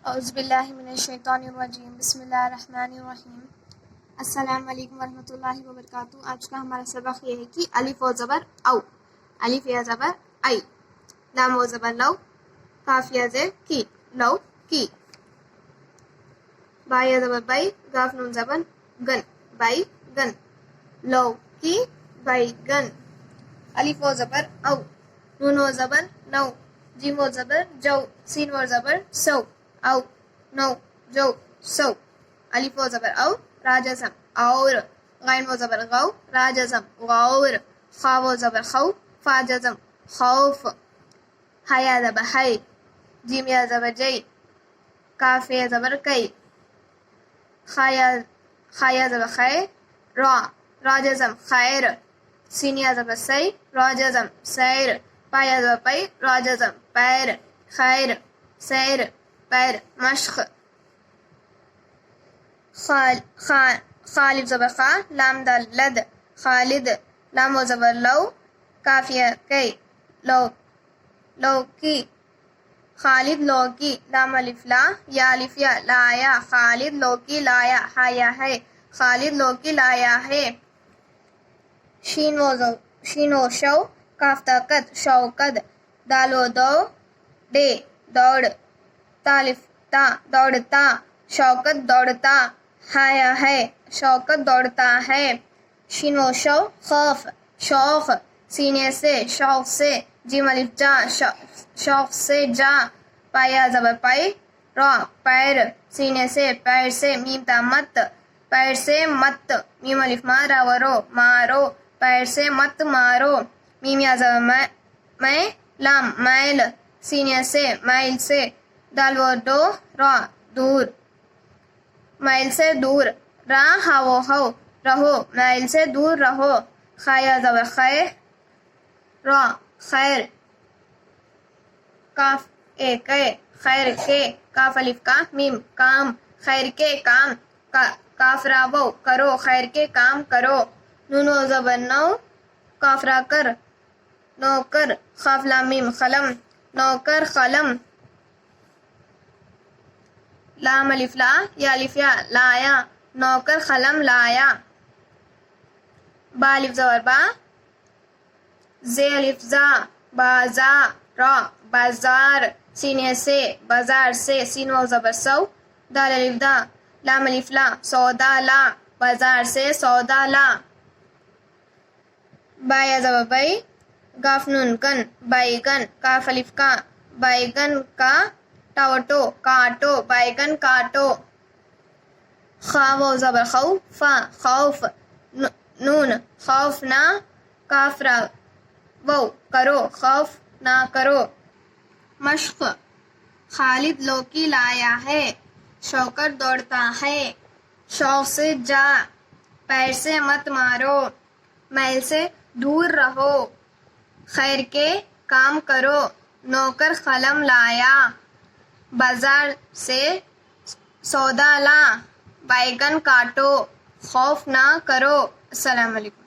औज़ुबिल्लाहिमिनश्शैतानिर्रजीम बिस्मिल्लाहिर्रहमानिर्रहीम। अस्सलाम वालेकुम वरहमतुल्लाहि वबरकातुहू। आज का हमारा सबक ये है कि अलिफ व ज़बर औ, अलिफ या ज़बर आई, लाम व ज़बर लौ, काफ या ज़ेर की, लौ की, बा या ज़बर बै, गाफ नून ज़बर गन, बै गन, लौ की बैगन। अलिफ व ज़बर औ, नून व ज़बर नौ, जीम व ज़बर जौ, सीन व ज़बर सौ, औ नौ जौ सौ। अलिफ व ज़बर औ, राजज़म और, गैन व ज़बर गौ, राजज़म गौर, खा व ज़बर खौ, फाजज़म खौफ, हा या ज़बर है, जीम या ज़बर जै, काफ या ज़बर कै, खा या ज़बर खै, रा राजज़म खैर, सीन या ज़बर सै, राजज़म सैर, पा या ज़बर पै, राजज़म पैर, खैर सैर पैर, मश्क, खालिद ज़बर खा, लाम दाल लद, खालिद, लाम व ज़बर लौ, काफ या कै, लौकी, खालिद लौकी, लाम अलिफ ला, या अलिफ या लाया, खालिद लौकी लाया, हा या है, खालिद लौकी लाया है। शीन व शौ, काफ ता कद, शौकद, दाल व दौ, डे दौड़, तालिफ ता दौड़ता, शौकत दौड़ता, हा या है, शौकत दौड़ता है। शीन व शौ, खौफ शौख, सीने से शौक से, जीम अलिफ जा, शौक से जा, पा या ज़बर पै, रा पैर, सीने से पैर से, मीम ता मत, पैर से मत, मीम अलिफ मा, रा व रो मारो, पैर से मत मारो। मीम या ज़बर मैं, लाम मैल, सीने से मैल से, दाल व दो, रा दूर, मैल से दूर, रा हा वो हो रहो, मैल से दूर रहो। खा या ज़बर खै, रा खैर, काफ ए कै, खैर के, काफ अलिफ का, मीम काम, खैर के काम, काफ रा वो करो, खैर के काम करो। नून व ज़बर नौ, काफ रा कर, नौकर, खाफ लाम मीम खलम, नौकर खलम। लाम अलिफ ला, या अलिफ या लाया, नौकर खलम लाया। बा अलिफ ज़बर बा, जे अलिफ जा, बाजा रा बाजार, सीने से बाजार से, सीन व ज़बर सौ, दाल अलिफ दा, लाम अलिफ ला, सौदा ला, बाजार से सौदा ला। बा या ज़बर बै, गाफ नून गन, बैगन, काफ अलिफ का, बैगन का, टावटो काटो, बैगन काटो। खा व ज़बर खौ, फा खौफ, नून खौफ ना, काफ रा वो करो, खौफ ना करो। मश्क, खालिद लौकी लाया है, शौकत दौड़ता है, शौक से जा, पैर से मत मारो, मैल से दूर रहो, खैर के काम करो, नौकर कलम लाया, बाजार से सौदा ला, बैगन काटो, खौफ ना करो। अस्सलाम वालेकुम।